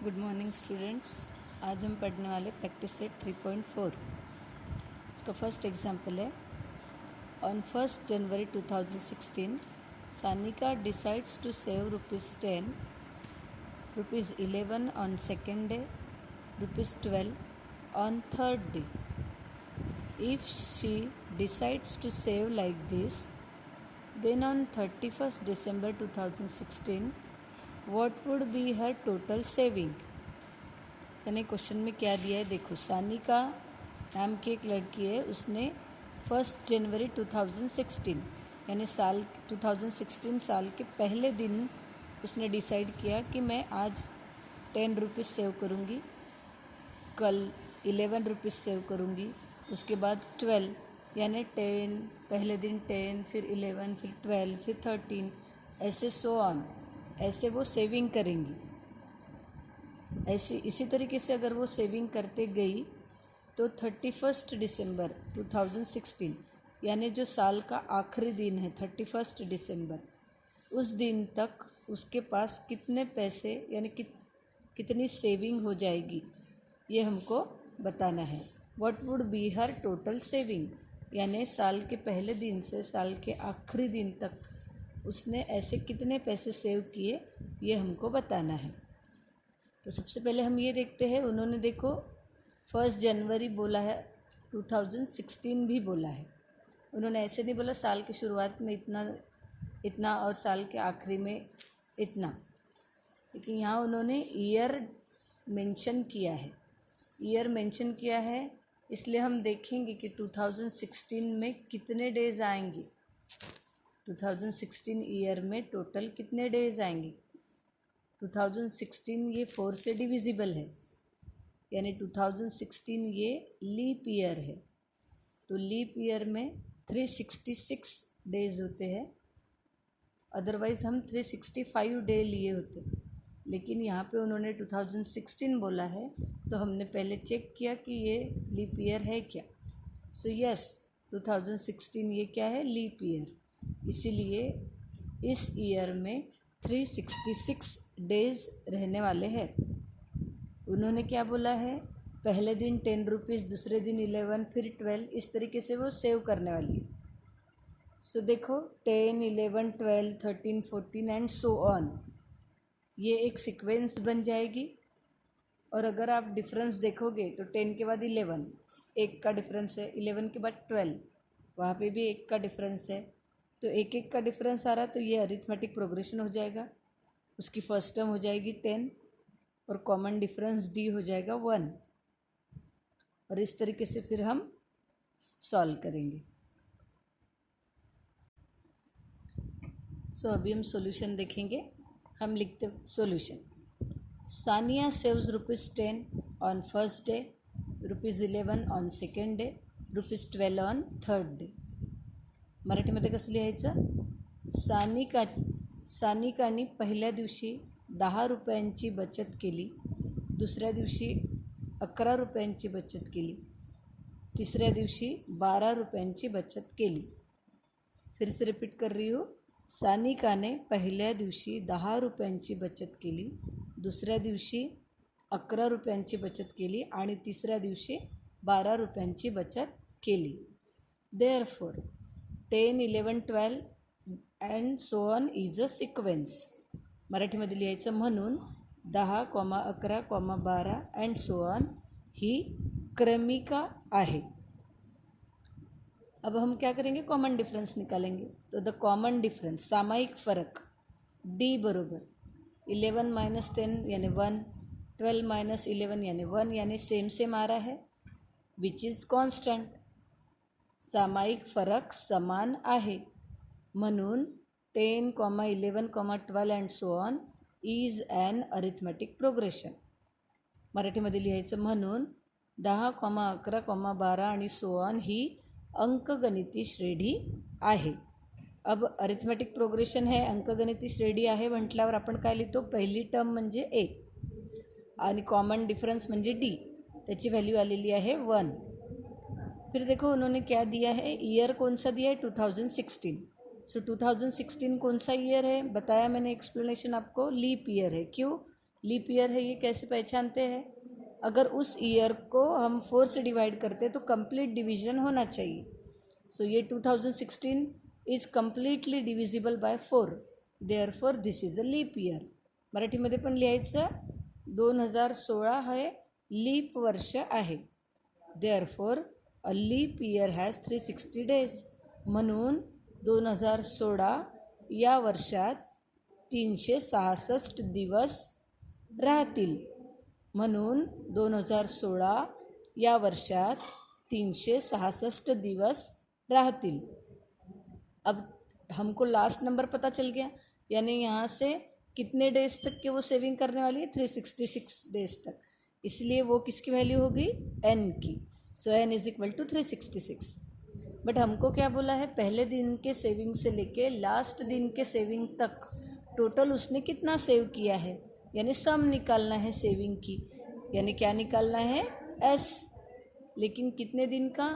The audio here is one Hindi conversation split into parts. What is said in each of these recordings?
Good morning students. आज हम पढ़ने वाले प्रैक्टिस सेट 3.4। इसका फर्स्ट एग्जाम्पल है। On 1st January 2016 Sanika decides to save ₹10, ₹11 on second day, ₹12 on third day. If she decides to save like this, then on 31st December 2016 what would be her total saving? यानी क्वेश्चन में क्या दिया है देखो। सानिका नाम की एक लड़की है, उसने 1 जनवरी 2016 यानी 2016 साल के पहले दिन उसने डिसाइड किया कि मैं आज ₹10 सेव करूँगी, कल ₹11 सेव करूँगी, उसके बाद 12 यानी 10, पहले दिन 10, फिर 11, फिर 12, फिर 13, ऐसे सो ऑन, ऐसे वो सेविंग करेंगी। इसी तरीके से अगर वो सेविंग करते गई तो 31 दिसंबर 2016 यानी जो साल का आखिरी दिन है 31 दिसंबर, उस दिन तक उसके पास कितने पैसे यानी कितनी सेविंग हो जाएगी, ये हमको बताना है। What would be her total saving, यानी साल के पहले दिन से साल के आखिरी दिन तक उसने ऐसे कितने पैसे सेव किए, ये हमको बताना है। तो सबसे पहले हम ये देखते हैं, उन्होंने देखो 1 जनवरी बोला है, 2016 भी बोला है। उन्होंने ऐसे नहीं बोला साल की शुरुआत में इतना और साल के आखिरी में इतना, लेकिन यहाँ उन्होंने ईयर मेंशन किया है। ईयर मेंशन किया है इसलिए हम देखेंगे कि 2016 में कितने डेज़ आएंगे। 2016 ईयर में टोटल कितने डेज़ आएंगे। 2016 ये 4 से डिविजिबल है, यानी 2016 ये लीप ईयर है। तो लीप ईयर में 366 डेज़ होते हैं, अदरवाइज़ हम 365 डे लिए होते, लेकिन यहाँ पे उन्होंने 2016 बोला है तो हमने पहले चेक किया कि ये लीप ईयर है क्या। सो यस, 2016 ये क्या है, लीप ईयर, इसीलिए इस ईयर में 366 डेज़ रहने वाले हैं। उन्होंने क्या बोला है, पहले दिन ₹10, दूसरे दिन 11, फिर 12, इस तरीके से वो सेव करने वाली है। सो देखो 10, 11, 12, 13, 14 एंड सो ऑन, ये एक सीक्वेंस बन जाएगी। और अगर आप डिफरेंस देखोगे तो 10 के बाद 11 एक का डिफरेंस है, 11 के बाद 12 वहाँ पे भी एक का डिफरेंस है। तो एक एक का डिफरेंस आ रहा तो ये अरिथमेटिक प्रोग्रेशन हो जाएगा। उसकी फर्स्ट टर्म हो जाएगी 10 और कॉमन डिफरेंस डी हो जाएगा 1, और इस तरीके से फिर हम सॉल्व करेंगे। सो अभी हम सॉल्यूशन देखेंगे। हम लिखते solution. Sania saves ₹10 on first day, ₹11 on second day, ₹12 on third day. मराठीमध्ये कसं लिहायचं, सानिकाने पहिल्या दिवशी ₹10 बचत केली, दुसऱ्या दिवशी ₹11 बचत केली, तिसऱ्या दिवशी ₹12 बचत केली। फिर से रिपीट कर रही हूँ, सानिका ने पहिल्या दिवशी ₹10 बचत केली, दुसऱ्या दिवशी ₹11 बचत केली आणि तिसऱ्या दिवशी ₹12 बचत केली। Therefore 10, 11, 12 and so on is a sequence. मराठीमध्ये लिहायचं, म्हणून 10, 11, 12 अँड सो ऑन ही क्रमिका आहे। अब हम क्या करेंगे, कॉमन डिफरेंस निकालेंगे। तो द कॉमन डिफरेंस, सामायिक फ़र्क, डी बरोबर 11 - 10 यानी 1, 12 - 11 यानी 1, यानी सेम आ रहा है, विच इज़ कॉन्स्टंट। सामायिक फरक समान आहे, म्हणून 10, 11, 12 and so on is an arithmetic progression. मराठीमध्ये लिहायचं, म्हणून 10, 11, 12 आणि सो ऑन ही अंकगणिती श्रेणी आहे। अब अरिथमेटिक प्रोग्रेशन है, अंकगणिती श्रेणी आहे म्हटल्यावर आपण काय लिहितो, पहिली टर्म म्हणजे ए आणि कॉमन डिफरेंस म्हणजे डी, त्याची व्हॅल्यू आलेली आहे 1। फिर देखो उन्होंने क्या दिया है, ईयर कौन सा दिया है, 2016। सो 2016 कौन सा ईयर है, बताया मैंने एक्सप्लेनेशन आपको, लीप ईयर है। क्यों, लीप ईयर है ये कैसे पहचानते हैं? अगर उस ईयर को हम 4 से डिवाइड करते हैं तो कंप्लीट डिवीजन होना चाहिए. सो ये 2016 is completely divisible by 4. Therefore this is a leap year. मराठीमध्ये पण लिहायचं 2016 हे लीप वर्ष आहे. Therefore a leap year has 360 days. म्हणून 2016 या वर्षात 366 दिवस राहतील. म्हणून 2016 या वर्षात 366 दिवस राहतील. अब हमको लास्ट नंबर पता चल गया, यानी यहाँ से कितने डेज तक के वो सेविंग करने वाली है? 366 डेज तक. इसलिए वो किसकी वैल्यू होगी? एन की. So N is equal to 366. But हमको क्या बोला है? पहले दिन के सेविंग से लेके लास्ट दिन के सेविंग तक टोटल उसने कितना सेव किया है, यानी सम निकालना है सेविंग की. यानी क्या निकालना है? एस. लेकिन कितने दिन का?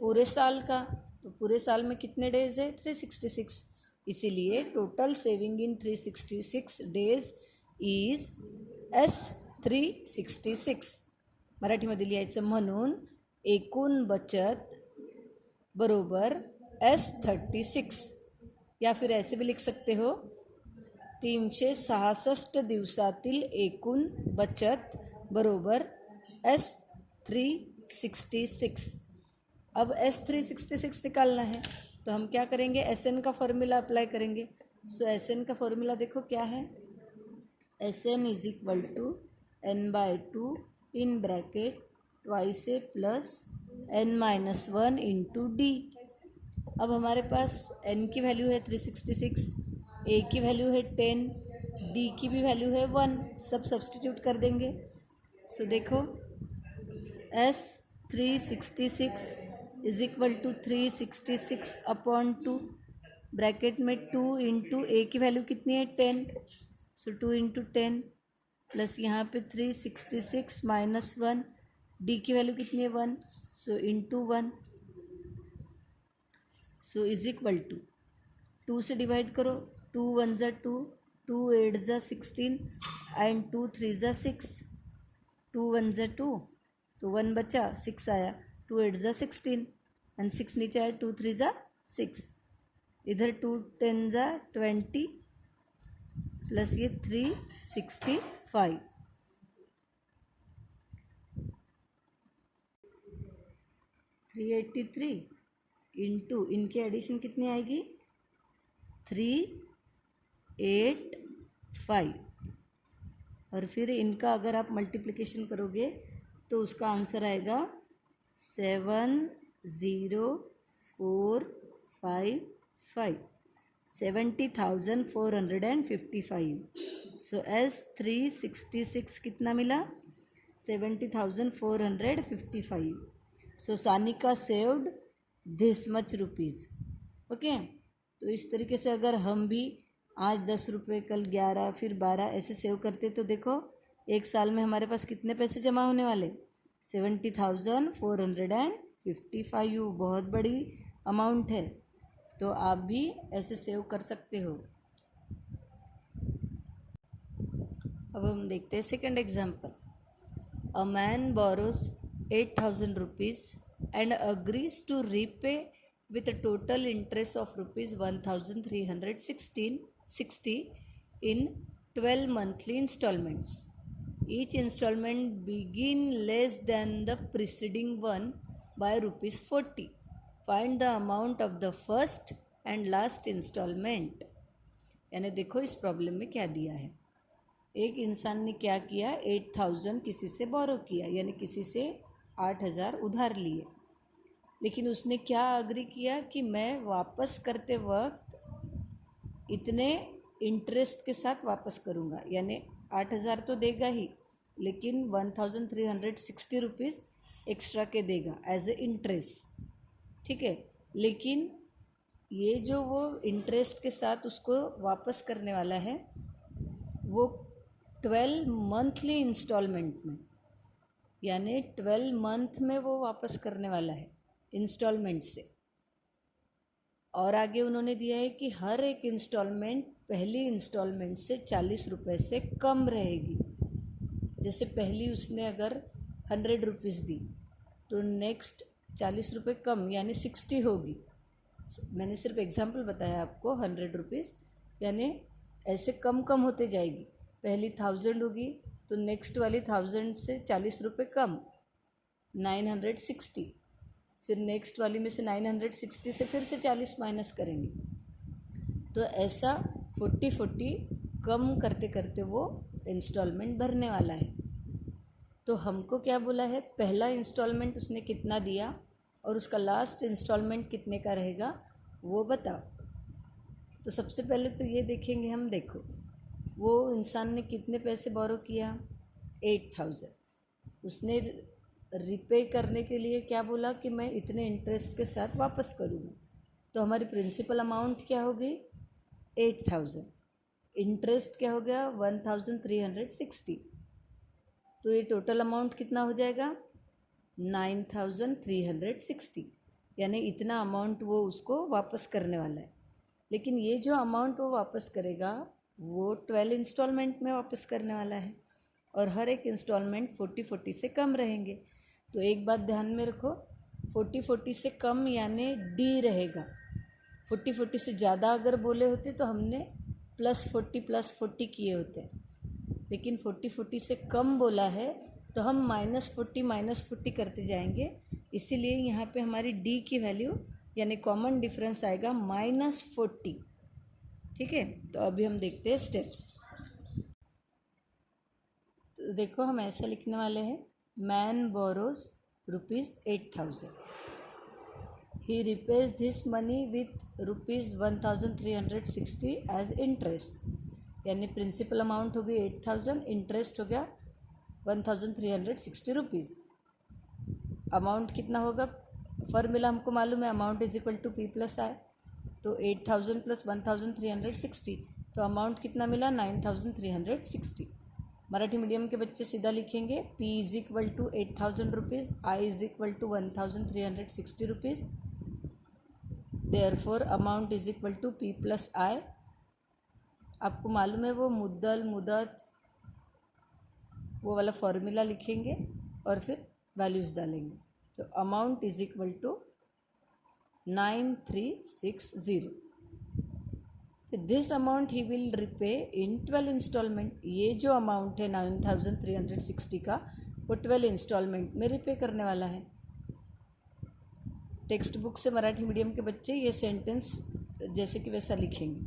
पूरे साल का. तो पूरे साल में कितने डेज है? 366. इसीलिए total saving in 366 days is S 366. मराठीमध्ये लिहायचं. म्हणून एकूण बचत बरोबर S36. या फिर ऐसे भी लिख सकते हो 366 दिवसातील एकूण बचत बरोबर S366. अब S366 निकालना है तो हम क्या करेंगे? SN का फॉर्मूला अप्लाई करेंगे. सो SN का फॉर्मूला देखो क्या है? SN is equal to N/2 in bracket twice A plus N-1 into D. अब हमारे पास N की वैल्यू है 366, A की वैल्यू है 10, D की भी वैल्यू है 1. सब सब्सटीट्यूट कर देंगे. सो देखो S366 is equal to 366 upon 2. Bracket में 2 इंटू A की वैल्यू कितनी है? 10. सो 2 इंटू 10 प्लस यहाँ पे 366 माइनस 1. D की वैल्यू कितनी है? 1. So into 1. So is equal to 2 से डिवाइड करो. 2 1 ज़ा 2, 2 8 ज़ा 16 एंड 2 3 ज़ा 6. 2 1 ज़ा 2 तो 1 बचा, 6 आया. 2 8 ज़ा 16 एंड 6 नीचे आया. 2 3 ज़ा 6. इधर 2 10 ज़ा 20 प्लस ये 365. 383 इंटू इनकी एडिशन कितनी आएगी? 385. और फिर इनका अगर आप मल्टीप्लिकेशन करोगे तो उसका आंसर आएगा 70455. 70,455. सो S366 कितना मिला? 70,455. So Sanika saved this much rupees. Okay. तो इस तरीके से अगर हम भी आज 10 रुपये, कल 11, फिर 12 ऐसे सेव करते तो देखो एक साल में हमारे पास कितने पैसे जमा होने वाले? 70,455. बहुत बड़ी अमाउंट है. तो आप भी ऐसे सेव कर सकते हो. अब हम देखते हैं second example. A man borrows 8,000 rupees and agrees to repay with a total interest of rupees 1,360 in 12 monthly installments. Each installment begin less than the preceding one by rupees 40. Find the amount of the first and last installment. यानी देखो इस प्रॉब्लम में क्या दिया है. एक इंसान ने क्या किया? 8,000 किसी से बोरो किया, यानी किसी से 8,000 उधार लिए. लेकिन उसने क्या अग्री किया कि मैं वापस करते वक्त इतने इंटरेस्ट के साथ वापस करूँगा. यानी 8,000 तो देगा ही, लेकिन 1,360 रुपीज़ एक्स्ट्रा के देगा एज ए इंटरेस्ट. ठीक है. लेकिन ये जो वो इंटरेस्ट के साथ उसको वापस करने वाला है वो 12 मंथली इंस्टॉलमेंट में, यानी 12 मंथ में वो वापस करने वाला है इंस्टॉलमेंट से. और आगे उन्होंने दिया है कि हर एक इंस्टॉलमेंट पहली इंस्टॉलमेंट से 40 रुपये से कम रहेगी. जैसे पहली उसने अगर 100 रुपीज़ दी तो नेक्स्ट 40 रुपये कम यानी 60 होगी। मैंने सिर्फ एग्जांपल बताया आपको, 100 रुपीज़ यानी ऐसे कम कम होते जाएगी। पहली 1000 होगी तो नेक्स्ट वाली 1000 से 40 रुपये कम, 960। फिर नेक्स्ट वाली में से 960 से फिर से 40 माइनस करेंगे। तो ऐसा 40 कम करते करते वो इंस्टॉलमेंट भरने वाला है। तो हमको क्या बोला है, पहला इंस्टॉलमेंट उसने कितना दिया और उसका लास्ट इंस्टॉलमेंट कितने का रहेगा वो बताओ। तो सबसे पहले तो ये देखेंगे हम, देखो वो इंसान ने कितने पैसे बोरो किया, 8000। उसने रिपे करने के लिए क्या बोला कि मैं इतने इंटरेस्ट के साथ वापस करूँगा। तो हमारी प्रिंसिपल अमाउंट क्या हो गई, 8000। इंटरेस्ट क्या हो गया, 1360। तो ये टोटल अमाउंट कितना हो जाएगा, 9360। यानी इतना अमाउंट वो उसको वापस करने वाला है। लेकिन ये जो अमाउंट वो वापस करेगा वो 12 इंस्टॉलमेंट में वापस करने वाला है और हर एक इंस्टॉलमेंट 40 से कम रहेंगे। तो एक बात ध्यान में रखो, 40 से कम यानी डी रहेगा। 40 से ज़्यादा अगर बोले होते तो हमने +40 किए होते, लेकिन 40 से कम बोला है तो हम -40 करते जाएंगे। इसीलिए यहाँ पे हमारी डी की वैल्यू यानी कॉमन डिफरेंस आएगा -40। ठीक है, तो अभी हम देखते हैं स्टेप्स। तो देखो हम ऐसा लिखने वाले हैं, man borrows ₹8000, he repays this money with ₹1360 as interest. यानी प्रिंसिपल अमाउंट हो गई 8000, इंटरेस्ट हो गया 1360 रुपीज़। अमाउंट कितना होगा, फॉर्मूला हमको मालूम है, amount is equal to P + I। तो 8000 + 1360, तो अमाउंट कितना मिला, 9360। मराठी मीडियम के बच्चे सीधा लिखेंगे, P is equal to 8000 rupees, I is equal to 1360 rupees. Therefore amount is equal to P + I। आपको मालूम है वो मुद्दल मुदत वो वाला फॉर्मूला लिखेंगे और फिर वैल्यूज़ डालेंगे। तो amount is equal to 9360। This amount he will repay in 12 installment. ये जो अमाउंट है 9360 का वो 12 इंस्टॉलमेंट में रिपे करने वाला है। टेक्स्ट बुक से मराठी मीडियम के बच्चे ये सेंटेंस जैसे कि वैसा लिखेंगे।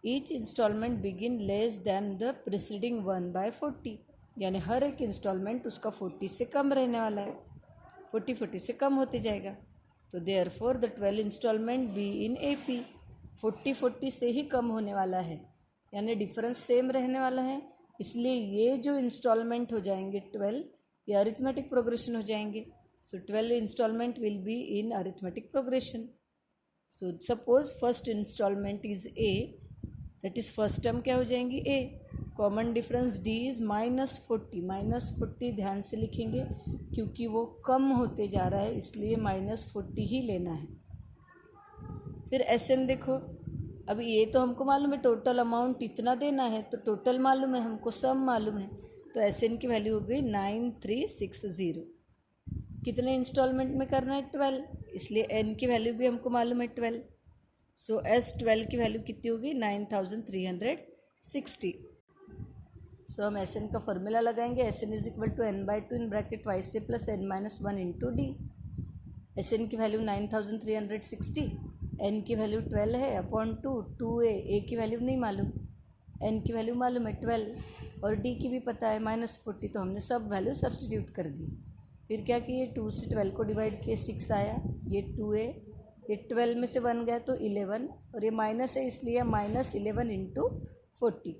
Each installment begin less than the preceding 1/40। यानी हर एक इंस्टॉलमेंट उसका 40 से कम रहने वाला है, 40 से कम होते जाएगा। तो therefore the 12 installment be in AP। 40 से ही कम होने वाला है, यानी डिफरेंस सेम रहने वाला है। इसलिए ये जो इंस्टॉलमेंट हो जाएंगे 12, ये अरिथमेटिक प्रोग्रेशन हो जाएंगे। So 12 installment will be in arithmetic progression. So suppose first installment is A, that is first term क्या हो जाएंगी, A। Common difference D is -40। -40 ध्यान से लिखेंगे क्योंकि वो कम होते जा रहा है, इसलिए -40 ही लेना है। फिर SN देखो, अभी ये तो हमको मालूम है टोटल अमाउंट इतना देना है, तो टोटल मालूम है हमको, सम मालूम है। तो SN की वैल्यू हो गई 9360। कितने इंस्टॉलमेंट में करना है, 12, इसलिए N की वैल्यू भी हमको मालूम है 12। सो S12 की वैल्यू कितनी होगी, 9360। सो हम SN का फॉर्मूला लगाएंगे, SN is equal to n/2 in bracket YC + n-1 into D। SN की वैल्यू 9360, N की वैल्यू 12 है अपॉन 2A। A की वैल्यू नहीं मालूम, N की वैल्यू मालूम है 12 और D की भी पता है -40। तो हमने सब वैल्यू सब्स्टिट्यूट कर दी। फिर क्या किए, 2 से 12 को डिवाइड किए, 6 आया, ये 2A, ये 12 में से 1 गया तो 11 और ये माइनस है इसलिए -11 इंटू 40।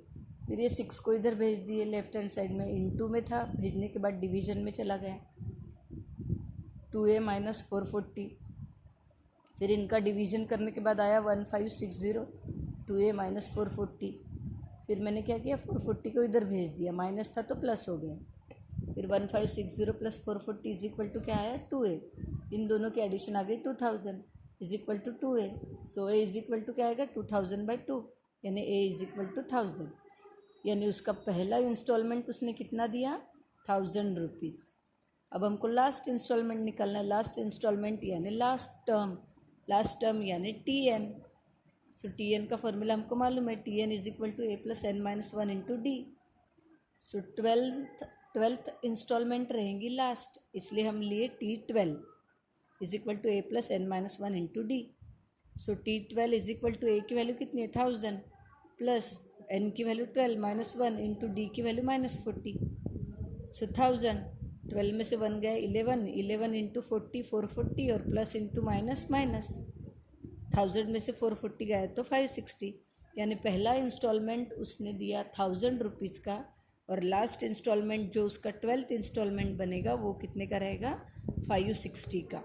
फिर ये 6 को इधर भेज दिए, लेफ्ट हैंड साइड में इंटू में था, भेजने के बाद डिवीजन में चला गया, 2A - 440। फिर इनका डिवीजन करने के बाद आया 1560, 2A - 440। फिर मैंने क्या किया, 440 को इधर भेज दिया, माइनस था तो प्लस हो गया। फिर 1560 + 440 इज इक्वल टू क्या आया, 2A। इन दोनों की एडिशन आ गई 2000 is equal to 2A। So A is equal to क्या आएगा, 2000/2, यानी A इज इक्वल टू 1000। यानी उसका पहला इंस्टॉलमेंट उसने कितना दिया, 1000 रुपीज़। अब हमको लास्ट इंस्टॉलमेंट निकालना है। लास्ट इंस्टॉलमेंट यानी लास्ट टर्म यानी TN। सो TN का फॉर्मूला हमको मालूम है, TN is equal to A+n-1 into D. So twelfth installment रहेंगी लास्ट, इसलिए हम लिए T12 is equal to A+n-1 into D. So T12 is equal to A की वैल्यू कितनी है 1000 प्लस N की वैल्यू 12 -1 इंटू डी की वैल्यू -40। सो 1000 12 में से 1 गया 11 इंटू 40 440 और प्लस इंटू माइनस 1000 में से 440 गया तो 560। यानी पहला इंस्टॉलमेंट उसने दिया 1000 रुपीज़ का और लास्ट इंस्टॉलमेंट जो उसका 12th इंस्टॉलमेंट बनेगा वो कितने का रहेगा 560 का।